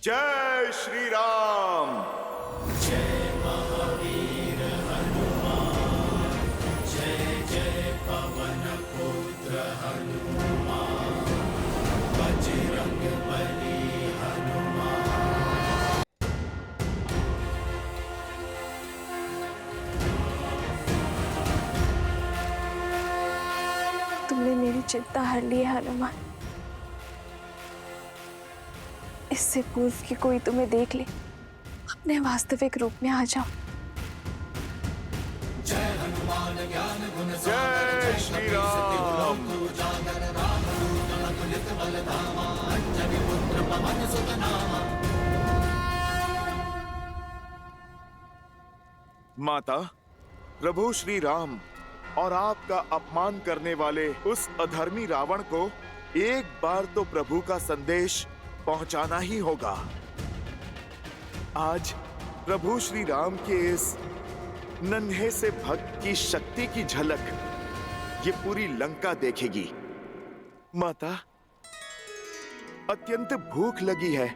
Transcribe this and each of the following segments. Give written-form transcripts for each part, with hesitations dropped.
जय श्री राम। जय महावीर हनुमान, जय जय पवन पुत्र हनुमान, बजरंग बली हनुमान। तुमने मेरी चिंता हर ली है हनुमान। इससे पूर्व कि कोई तुम्हें देख ले, अपने वास्तविक रूप में आ जाओ। जय हनुमान ज्ञान गुण जय श्री राम। अंजनी पुत्र पवन सुत नामा। माता, प्रभु श्री राम और आपका अपमान करने वाले उस अधर्मी रावण को एक बार तो प्रभु का संदेश पहुंचाना ही होगा। आज प्रभु श्री राम के इस नन्हे से भक्त की शक्ति की झलक ये पूरी लंका देखेगी। माता, अत्यंत भूख लगी है।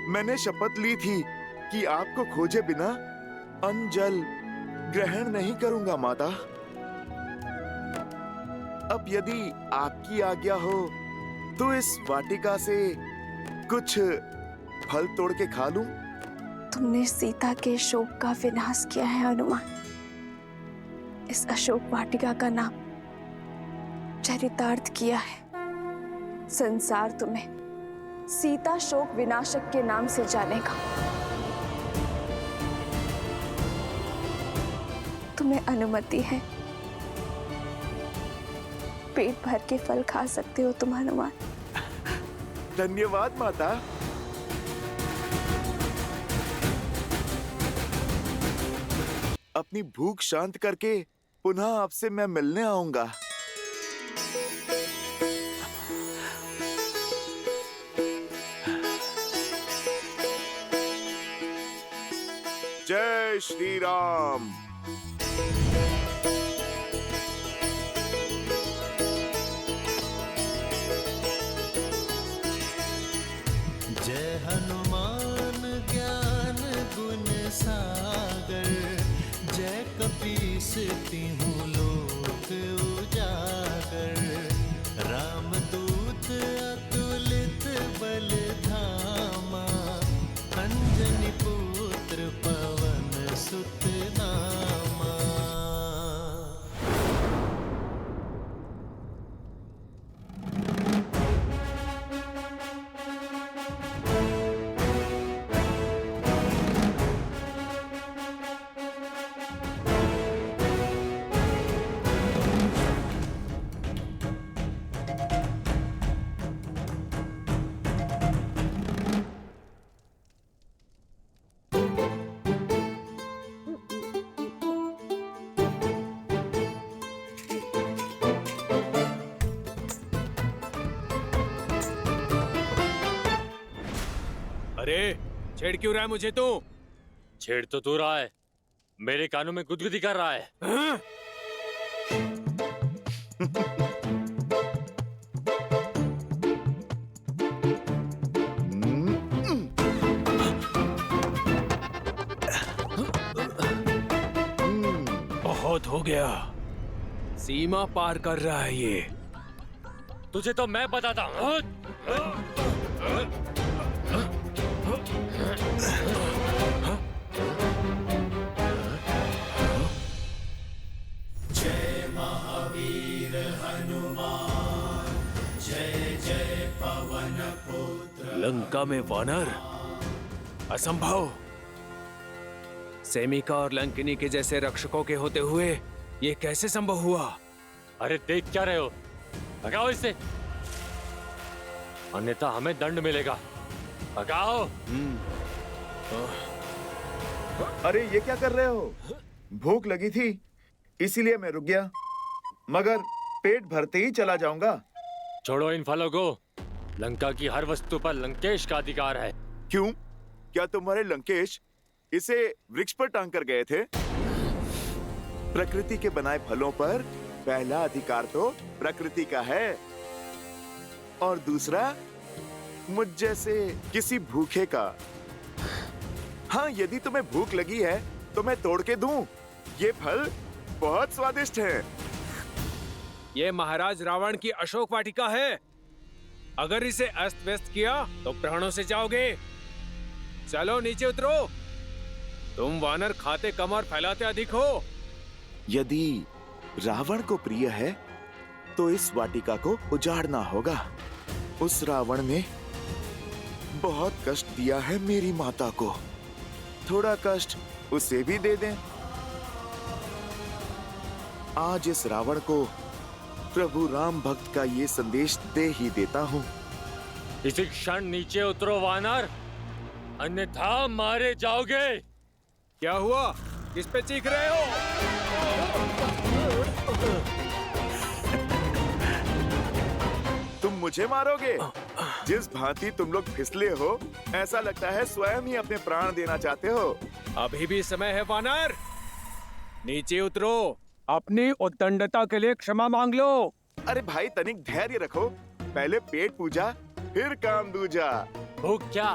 मैंने शपथ ली थी कि आपको खोजे बिना अन्न जल ग्रहण नहीं करूंगा माता। अब यदि आपकी आज्ञा हो तो इस वाटिका से कुछ फल तोड़ के खा लूं? तुमने सीता के शोक का विनाश किया है हनुमान। इस अशोक वाटिका का नाम चरितार्थ किया है। संसार तुम्हें सीता शोक विनाशक के नाम से जानेगा। तुम्हें अनुमति है, पेट भर के फल खा सकते हो तुम हनुमान। धन्यवाद माता। अपनी भूख शांत करके पुनः आपसे मैं मिलने आऊंगा। जय श्री राम। जय हनुमान ज्ञान गुण सागर, जय कपीस तिहु लोक उजागर। रामदूत अतुलित बल धामा, अंजनी पुत्र पवन सुत नामा। अरे छेड़ क्यों रहा है मुझे तू? छेड़ तो तू रहा है, मेरे कानों में गुदगुदी कर रहा है। हाँ? बहुत हो गया, सीमा पार कर रहा है ये। तुझे तो मैं बताता हूँ। जय महावीर हनुमान, जय जय पवन पुत्र। लंका में वानर? असंभव। सेमिका और लंकिनी के जैसे रक्षकों के होते हुए ये कैसे संभव हुआ? अरे देख क्या रहे हो, भगाओ इससे, अन्यथा हमें दंड मिलेगा। भगाओ। अरे ये क्या कर रहे हो? भूख लगी थी इसीलिए मैं रुक गया, मगर पेट भरते ही चला जाऊंगा। छोड़ो इन फलों को, लंका की हर वस्तु पर लंकेश का अधिकार है। क्यों? क्या तुम्हारे लंकेश इसे वृक्ष पर टांग कर गए थे? प्रकृति के बनाए फलों पर पहला अधिकार तो प्रकृति का है और दूसरा मुझ जैसे किसी भूखे का। हाँ, यदि तुम्हें भूख लगी है तो मैं तोड़ के दूं। ये फल बहुत स्वादिष्ट है। ये महाराज रावण की अशोक वाटिका है। अगर इसे अस्त व्यस्त किया तो प्राणों से जाओगे। चलो नीचे उतरो। तुम वानर खाते कम और फैलाते अधिक हो। यदि रावण को प्रिय है तो इस वाटिका को उजाड़ना होगा। उस रावण ने बहुत कष्ट दिया है मेरी माता को। थोड़ा कष्ट उसे भी दे दें। आज इस रावण को प्रभु राम भक्त का ये संदेश दे ही देता हूँ। इसी क्षण नीचे उतरो वानर, अन्यथा मारे जाओगे। क्या हुआ? किस पे चीख रहे हो? तुम मुझे मारोगे? जिस भांति तुम लोग फिसले हो, ऐसा लगता है स्वयं ही अपने प्राण देना चाहते हो। अभी भी समय है वानर। नीचे उतरो। अपनी उद्दंडता के लिए क्षमा मांग लो। अरे भाई, तनिक धैर्य रखो। पहले पेट पूजा, फिर काम दूजा। भूख क्या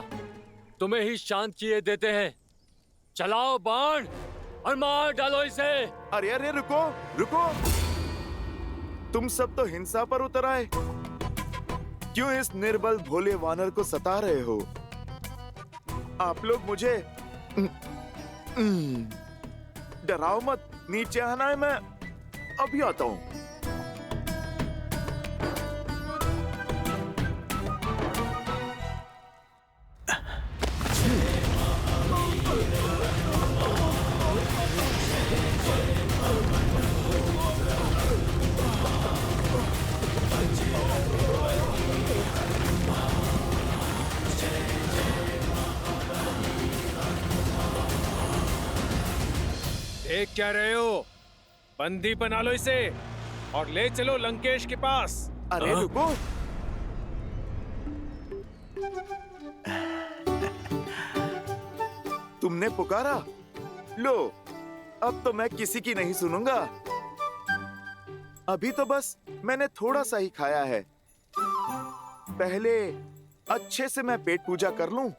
तुम्हें ही शांत किए देते हैं। चलाओ बाण और मार डालो इसे। अरे अरे, रुको रुको। तुम सब तो हिंसा पर उतर आए। क्यों इस निर्बल भोले वानर को सता रहे हो? आप लोग मुझे डराओ मत। नीचे आना है, मैं अभी आता हूं। देख क्या रहे हो? बंदी बना लो इसे और ले चलो लंकेश के पास। अरे रुको। तुमने पुकारा? लो, अब तो मैं किसी की नहीं सुनूंगा। अभी तो बस मैंने थोड़ा सा ही खाया है। पहले अच्छे से मैं पेट पूजा कर लूं,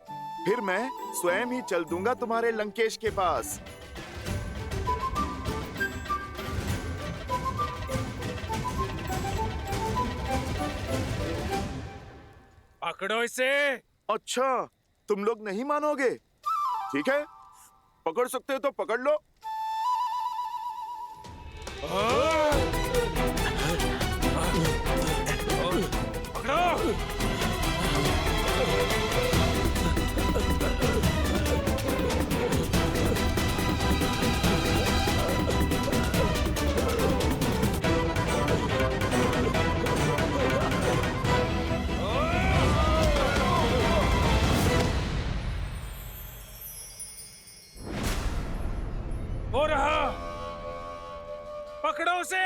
फिर मैं स्वयं ही चल दूंगा तुम्हारे लंकेश के पास। पकड़ो इसे। अच्छा, तुम लोग नहीं मानोगे? ठीक है, पकड़ सकते हो तो पकड़ लो। पकड़ो। हो रहा। पकड़ो उसे।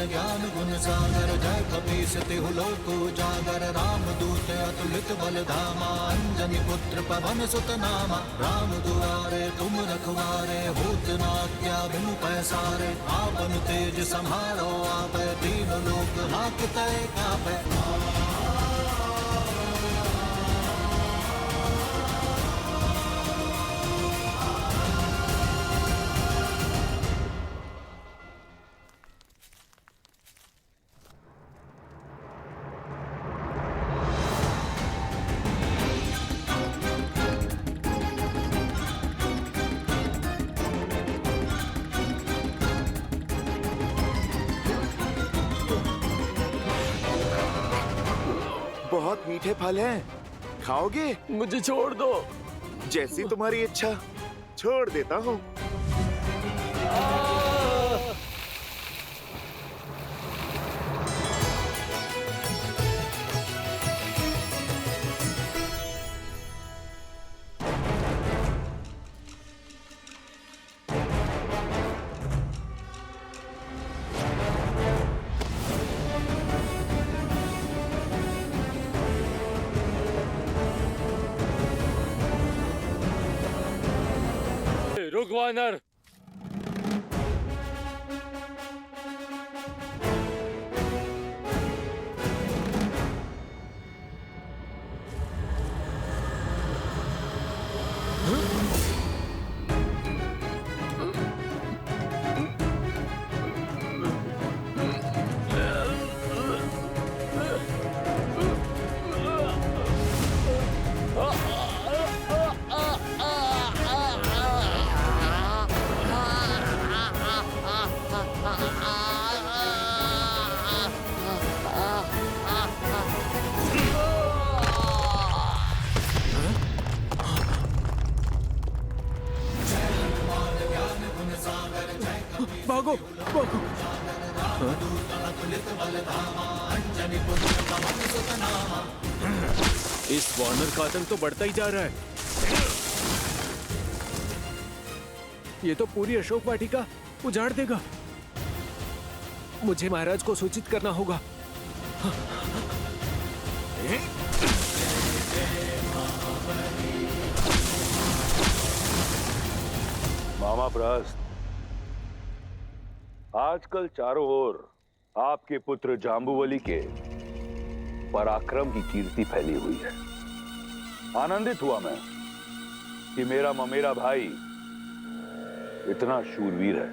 ज्ञान गुण सागर जय कपीस तिहु लोक उजागर राम दूत अतुलित बल धामा अंजनी पुत्र पवन सुत नामा राम दुआरे तुम रखवारे होत न आज्ञा बिनु पैसारे आपन तेज संभारो आपै तीन लोक हाकते कापै। बहुत मीठे फल हैं, खाओगे? मुझे छोड़ दो। जैसी तुम्हारी इच्छा। छोड़ देता हूँ। रुक वानर। भागो भागो। इस वानर का आतंक तो बढ़ता ही जा रहा है। ये तो पूरी अशोक वाटिका उजाड़ देगा। मुझे महाराज को सूचित करना होगा। मामा प्रहस्त, आजकल चारों ओर आपके पुत्र जाम्बुवली के पराक्रम की कीर्ति फैली हुई है। आनंदित हुआ मैं कि मेरा ममेरा भाई इतना शूरवीर है।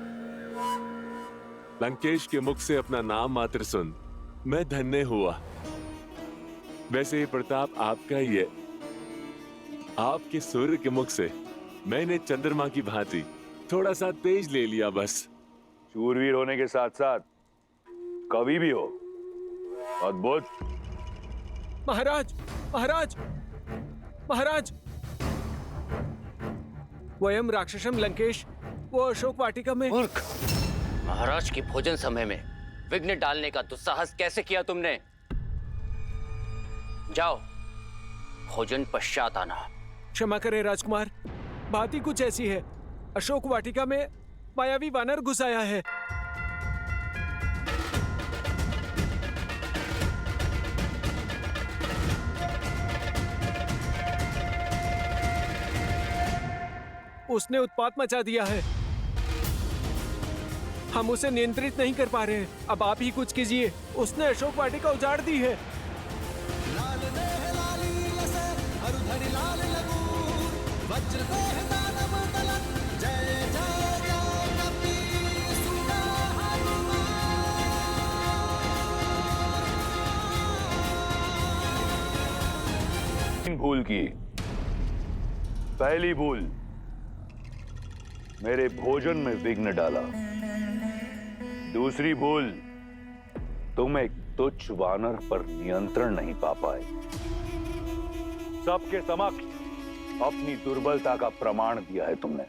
लंकेश के मुख से अपना नाम मात्र सुन मैं धन्य हुआ। वैसे ये प्रताप आपका ही है। आपके सूर्य के मुख से मैंने चंद्रमा की भांति थोड़ा सा तेज ले लिया बस। शूरवीर होने के साथ साथ कवि भी हो। अद्भुत। महाराज महाराज महाराज, वयम राक्षसम लंकेश वो अशोक वाटिका में। मूर्ख! महाराज की भोजन समय में विघ्न डालने का दुस्साहस कैसे किया तुमने? जाओ, भोजन पश्चात आना। क्षमा करें राजकुमार, बात ही कुछ ऐसी है। अशोक वाटिका में मायावी वानर घुस आया है। उसने उत्पात मचा दिया है। हम उसे नियंत्रित नहीं कर पा रहे हैं। अब आप ही कुछ कीजिए। उसने अशोक वाटिका उजाड़ दी है। लाल देह लाली लसे हरुधरि लाल लगूर वज्र देह दानव दलन जय जय जय कपीसुता हनुमान। भूल की पहली भूल, मेरे भोजन में विघ्न डाला। दूसरी भूल, तुम एक तुच्छ वानर पर नियंत्रण नहीं पा पाए। सबके समक्ष अपनी दुर्बलता का प्रमाण दिया है तुमने।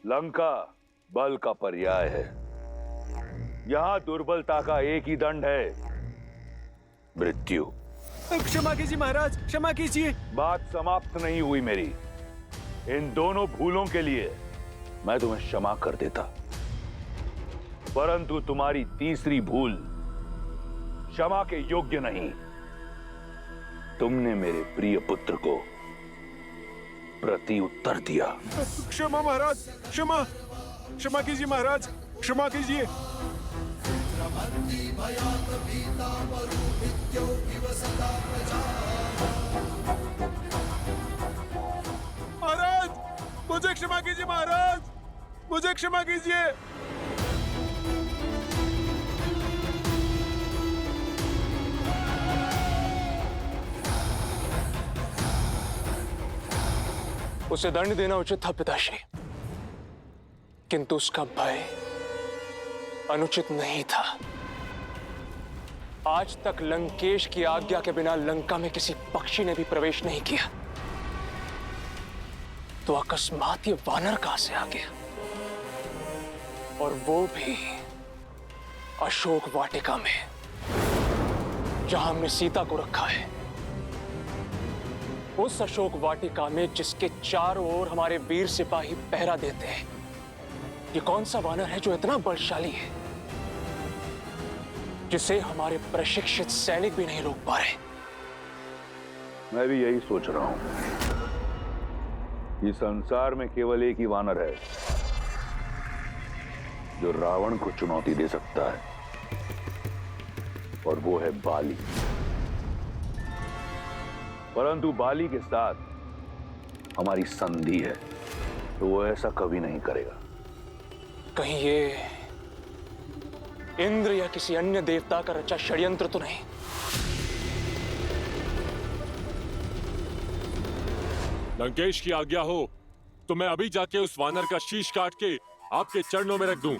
लंका बल का पर्याय है। यहां दुर्बलता का एक ही दंड है, मृत्यु। क्षमा कीजिए महाराज, क्षमा कीजिए। बात समाप्त नहीं हुई मेरी। इन दोनों भूलों के लिए मैं तुम्हें क्षमा कर देता, परंतु तुम्हारी तीसरी भूल क्षमा के योग्य नहीं। तुमने मेरे प्रिय पुत्र को प्रति उत्तर दिया। क्षमा महाराज, क्षमा, क्षमा कीजिए महाराज, क्षमा कीजिए। महाराज, मुझे क्षमा कीजिए महाराज, मुझे क्षमा कीजिए। उसे दंड देना उचित था पिताश्री, किंतु उसका भय अनुचित नहीं था। आज तक लंकेश की आज्ञा के बिना लंका में किसी पक्षी ने भी प्रवेश नहीं किया। तो अकस्मात ये वानर कहां से आ गया, और वो भी अशोक वाटिका में, जहां हमने सीता को रखा है। उस अशोक वाटिका में जिसके चारों ओर हमारे वीर सिपाही पहरा देते हैं। ये कौन सा वानर है जो इतना बलशाली है, जिसे हमारे प्रशिक्षित सैनिक भी नहीं रोक पा रहे? मैं भी यही सोच रहा हूं। इस संसार में केवल एक ही वानर है जो रावण को चुनौती दे सकता है, और वो है बाली। परंतु बाली के साथ हमारी संधि है, तो वो ऐसा कभी नहीं करेगा। कहीं ये इंद्र या किसी अन्य देवता का रचा षड्यंत्र तो नहीं? लंकेश की आज्ञा हो तो मैं अभी जाके उस वानर का शीश काट के आपके चरणों में रख दूं।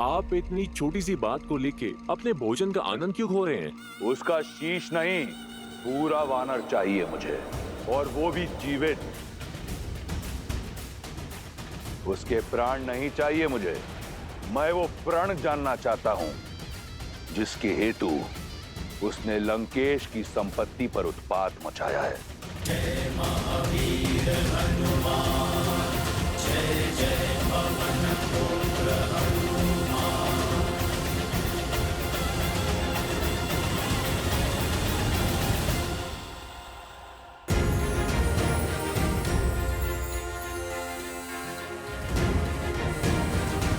आप इतनी छोटी सी बात को लेके अपने भोजन का आनंद क्यों खो रहे हैं? उसका शीश नहीं, पूरा वानर चाहिए मुझे, और वो भी जीवित। उसके प्राण नहीं चाहिए मुझे, मैं वो प्रण जानना चाहता हूं जिसके हेतु उसने लंकेश की संपत्ति पर उत्पात मचाया है। जय महावीर हनुमान, जय जय पवन पुत्र हनुमान।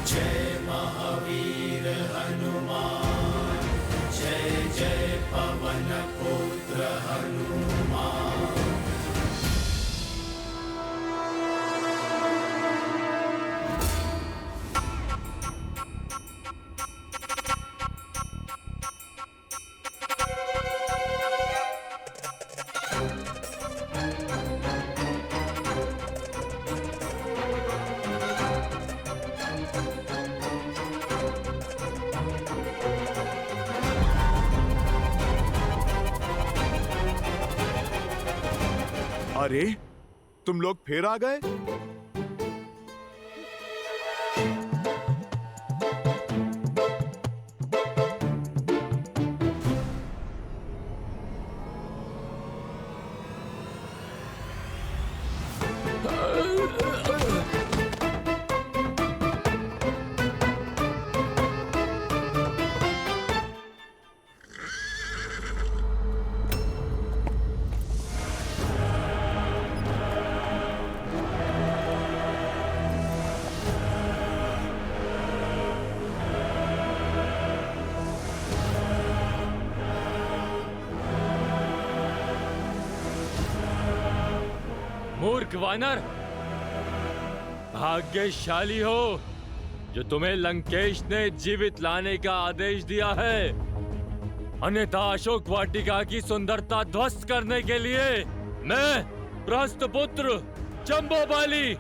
जय महावीर हनुमान, जय जय पवन पुत्र हनुमान। अरे, तुम लोग फिर आ गए? मूर्ख वानर, भाग्यशाली हो जो तुम्हें लंकेश ने जीवित लाने का आदेश दिया है, अन्यथा अशोक वाटिका की सुंदरता ध्वस्त करने के लिए मैं प्रहस्तपुत्र जम्बोबाली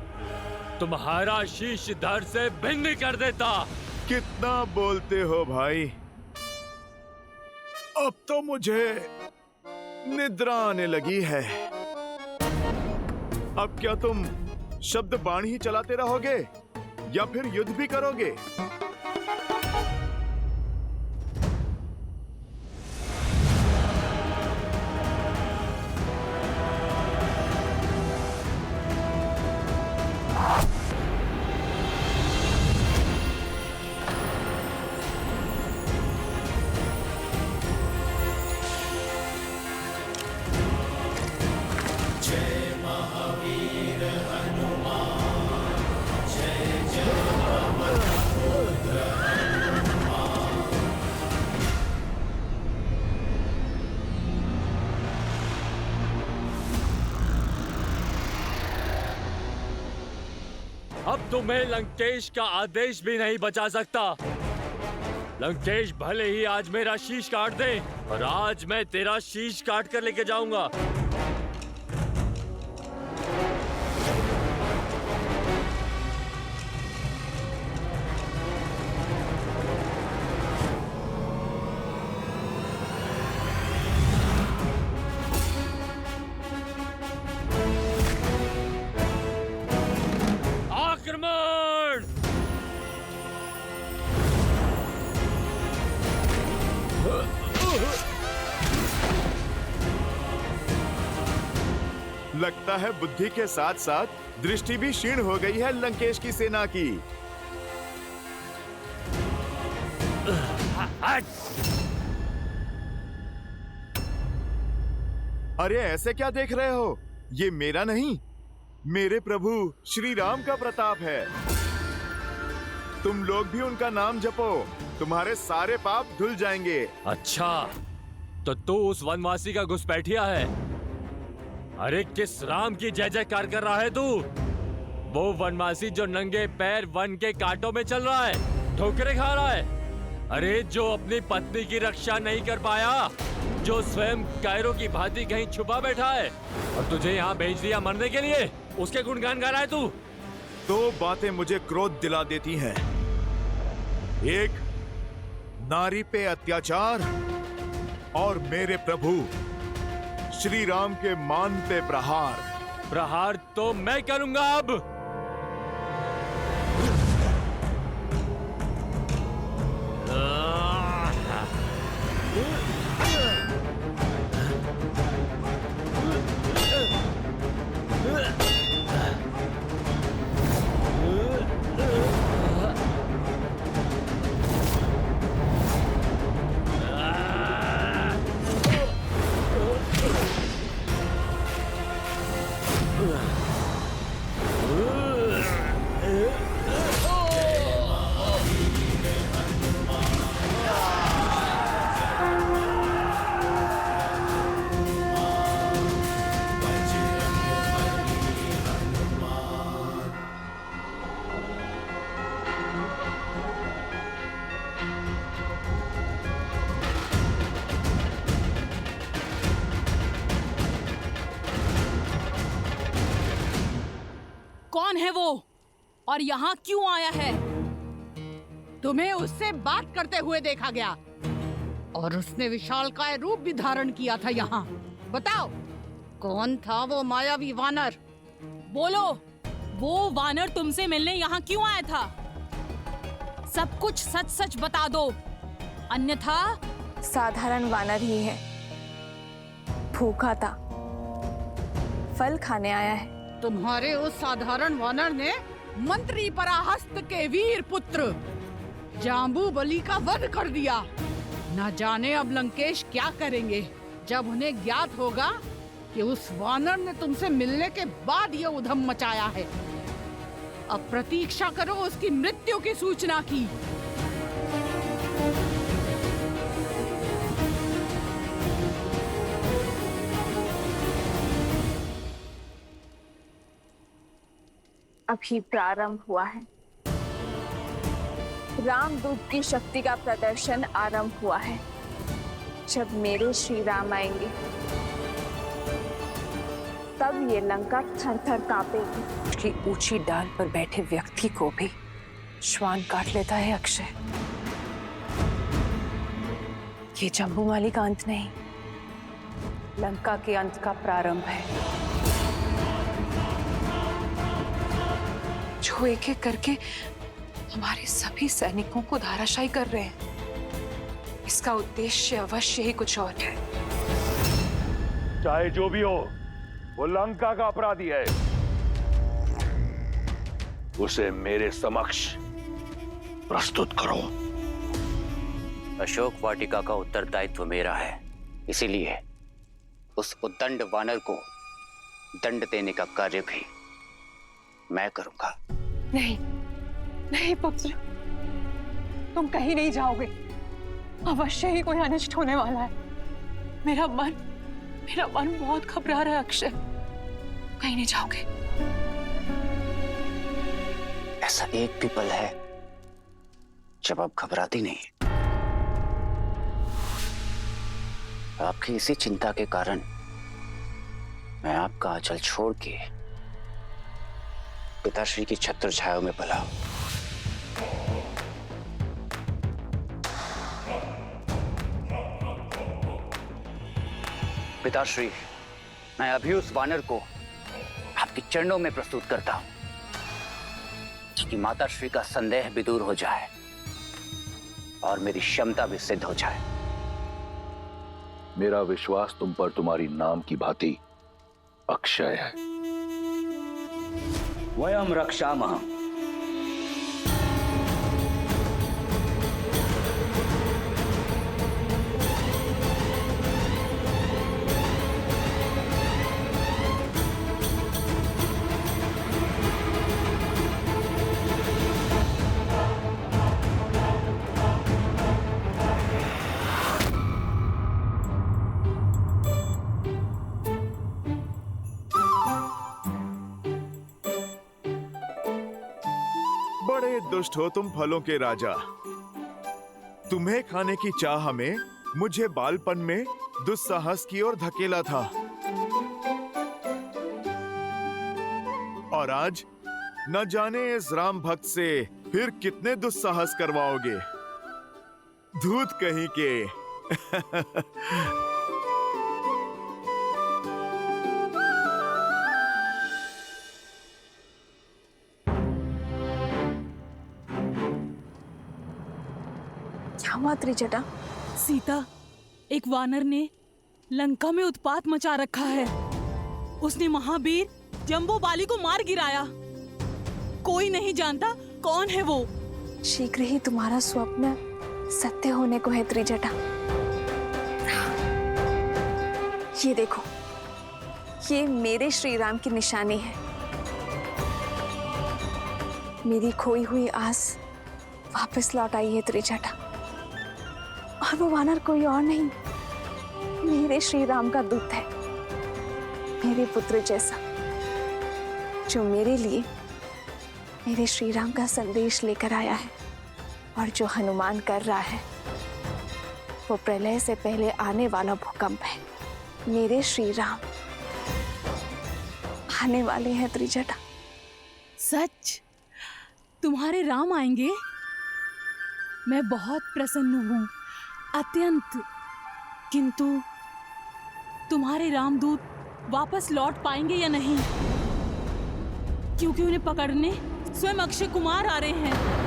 तुम्हारा शीश धड़ से भिन्न कर देता। कितना बोलते हो भाई, अब तो मुझे निद्रा आने लगी है। अब क्या तुम शब्द बाण ही चलाते रहोगे या फिर युद्ध भी करोगे? अब तुम्हें लंकेश का आदेश भी नहीं बचा सकता। लंकेश भले ही आज मेरा शीश काट दे, और आज मैं तेरा शीश काट कर लेके जाऊंगा। आक्रमण! लगता है बुद्धि के साथ साथ दृष्टि भी क्षीण हो गई है लंकेश की सेना की। अरे ऐसे क्या देख रहे हो? ये मेरा नहीं, मेरे प्रभु श्री राम का प्रताप है। तुम लोग भी उनका नाम जपो, तुम्हारे सारे पाप धुल जाएंगे। अच्छा, तो तू उस वनवासी का घुसपैठिया है? अरे किस राम की जय जयकार कर रहा है तू? वो वनवासी जो नंगे पैर वन के कांटों में चल रहा है, ठोकरें खा रहा है। अरे जो अपनी पत्नी की रक्षा नहीं कर पाया, जो स्वयं कायरों की भांति कहीं छुपा बैठा है और तुझे यहाँ भेज दिया मरने के लिए, उसके गुणगान गा रहा है तू? दो बातें मुझे क्रोध दिला देती हैं। एक, नारी पे अत्याचार, और मेरे प्रभु श्री राम के मान पे प्रहार। प्रहार तो मैं करूंगा अब। कौन है वो और यहाँ क्यों आया है? तुम्हें उससे बात करते हुए देखा गया और उसने विशालकाय रूप भी धारण किया था यहाँ। बताओ, कौन था वो मायावी वानर? बोलो, वो वानर तुमसे मिलने यहाँ क्यों आया था? सब कुछ सच सच बता दो, अन्यथा। साधारण वानर ही है, भूखा था, फल खाने आया है। तुम्हारे उस साधारण वानर ने मंत्री पराहस्त के वीर पुत्र जाम्बूबली का वध कर दिया। न जाने अब लंकेश क्या करेंगे जब उन्हें ज्ञात होगा कि उस वानर ने तुमसे मिलने के बाद ये उधम मचाया है। अब प्रतीक्षा करो उसकी मृत्यु की सूचना की। अभी प्रारंभ हुआ है। रामदूत की शक्ति का प्रदर्शन आरंभ हुआ है। जब मेरे श्री राम आएंगे तब ये लंका थर थर कांपेगी। उसकी ऊंची डाल पर बैठे व्यक्ति को भी श्वान काट लेता है अक्षय। ये जम्बूमाली का अंत नहीं, लंका के अंत का प्रारंभ है। जो एक एक करके हमारे सभी सैनिकों को धाराशायी कर रहे हैं, इसका उद्देश्य अवश्य ही कुछ और है। चाहे जो भी हो, वो लंका का अपराधी है। उसे मेरे समक्ष प्रस्तुत करो। अशोक वाटिका का उत्तरदायित्व मेरा है, इसीलिए उस उद्दंड वानर को दंड देने का कार्य भी मैं करूंगा। नहीं, नहीं पुत्र, तुम कहीं नहीं जाओगे। अवश्य ही कोई अनिष्ट होने वाला है। मेरा मन बहुत घबरा रहा है अक्षय। कहीं नहीं जाओगे? ऐसा एक भी पल है जब आप घबराती नहीं। आपकी इसी चिंता के कारण मैं आपका आंचल छोड़ के पिताश्री की छत्र छाया में पला। पिताश्री, मैं अभी उस वानर को आपके चरणों में प्रस्तुत करता हूं। कि माताश्री का संदेह भी दूर हो जाए और मेरी क्षमता भी सिद्ध हो जाए। मेरा विश्वास तुम पर तुम्हारी नाम की भांति अक्षय है। वयम रक्षामः। बड़े दुष्ट हो तुम फलों के राजा। तुम्हें खाने की चाह में मुझे बालपन में दुस्साहस की ओर धकेला था, और आज न जाने इस राम भक्त से फिर कितने दुस्साहस करवाओगे। धूत कहीं के। क्या हुआ त्रिजटा? सीता, एक वानर ने लंका में उत्पात मचा रखा है। उसने महावीर जम्बूबाली को मार गिराया। कोई नहीं जानता कौन है वो। शीघ्र ही तुम्हारा स्वप्न सत्य होने को है त्रिजटा। ये देखो, ये मेरे श्री राम की निशानी है। मेरी खोई हुई आस वापस लौट आई है त्रिजटा। और वो वानर कोई और नहीं, मेरे श्री राम का दूत है, मेरे पुत्र जैसा, जो मेरे लिए मेरे श्री राम का संदेश लेकर आया है। और जो हनुमान कर रहा है वो प्रलय से पहले आने वाला भूकंप है। मेरे श्री राम आने वाले हैं त्रिजटा। सच? तुम्हारे राम आएंगे? मैं बहुत प्रसन्न हूँ, अत्यंत। किंतु तुम्हारे रामदूत वापस लौट पाएंगे या नहीं? क्योंकि उन्हें पकड़ने स्वयं अक्षय कुमार आ रहे हैं।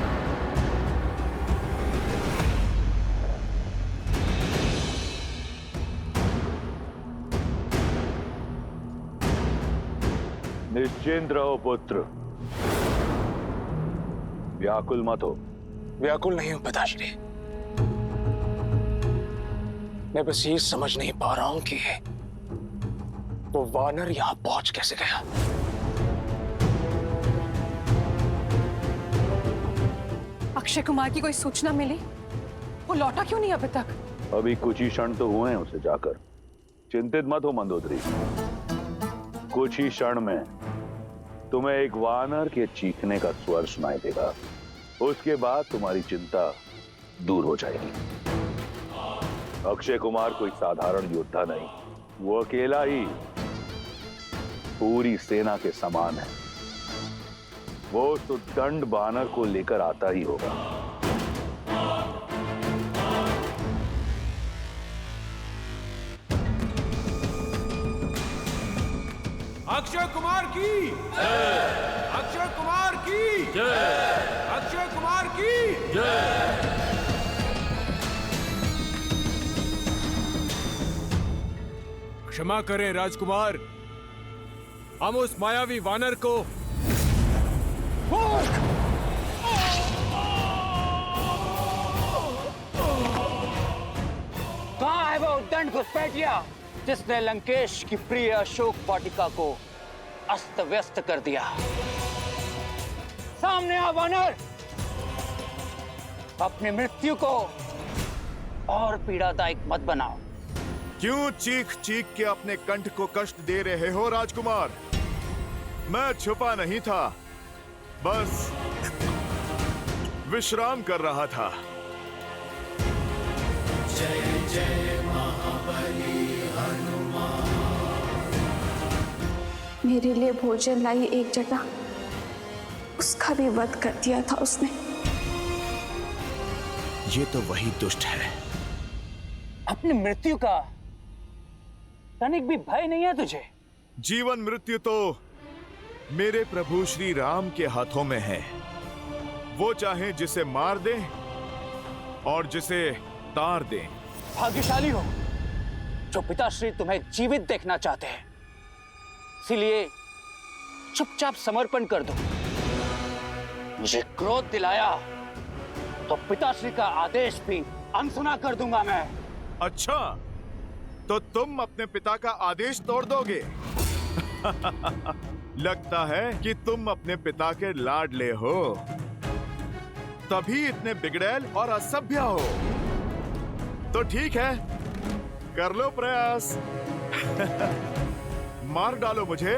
निश्चिंत रहो पुत्र, व्याकुल मत हो। व्याकुल नहीं हूं पिताश्री, मैं बस ये समझ नहीं पा रहा हूं कि वो वानर यहां पहुंच कैसे गया। अक्षय कुमार की कोई सूचना मिली? वो लौटा क्यों नहीं अभी तक? अभी कुछ ही क्षण तो हुए हैं उसे जाकर। चिंतित मत हो मंदोदरी, कुछ ही क्षण में तुम्हें एक वानर के चीखने का स्वर सुनाई देगा। उसके बाद तुम्हारी चिंता दूर हो जाएगी। अक्षय कुमार कोई साधारण योद्धा नहीं, वो अकेला ही पूरी सेना के समान है। वो तो दंड वानर को लेकर आता ही होगा। अक्षय कुमार की जय! अक्षय कुमार की जय! अक्षय कुमार की जय! क्षमा करें राजकुमार, हम उस मायावी वानर को कहाँ है वो दंड घुसपैठिया जिसने लंकेश की प्रिय अशोक वाटिका को अस्त व्यस्त कर दिया? सामने आ वानर, अपनी मृत्यु को और पीड़ादायक मत बनाओ। क्यों चीख चीख के अपने कंठ को कष्ट दे रहे हो राजकुमार? मैं छुपा नहीं था, बस विश्राम कर रहा था। जय जय महाबली हनुमान। मेरे लिए भोजन लाई एक जटा, उसका भी वध कर दिया था उसने। ये तो वही दुष्ट है। अपनी मृत्यु का तनिक भी भय नहीं है तुझे? जीवन मृत्यु तो मेरे प्रभु श्री राम के हाथों में है। वो चाहे जिसे मार दें और जिसे तार दें। भाग्यशाली हो जो पिताश्री तुम्हें जीवित देखना चाहते हैं, इसीलिए चुपचाप समर्पण कर दो। मुझे क्रोध दिलाया तो पिताश्री का आदेश भी अनसुना कर दूंगा मैं। अच्छा, तो तुम अपने पिता का आदेश तोड़ दोगे? लगता है कि तुम अपने पिता के लाडले हो, तभी इतने बिगड़ैल और असभ्य हो। तो ठीक है, कर लो प्रयास। मार डालो मुझे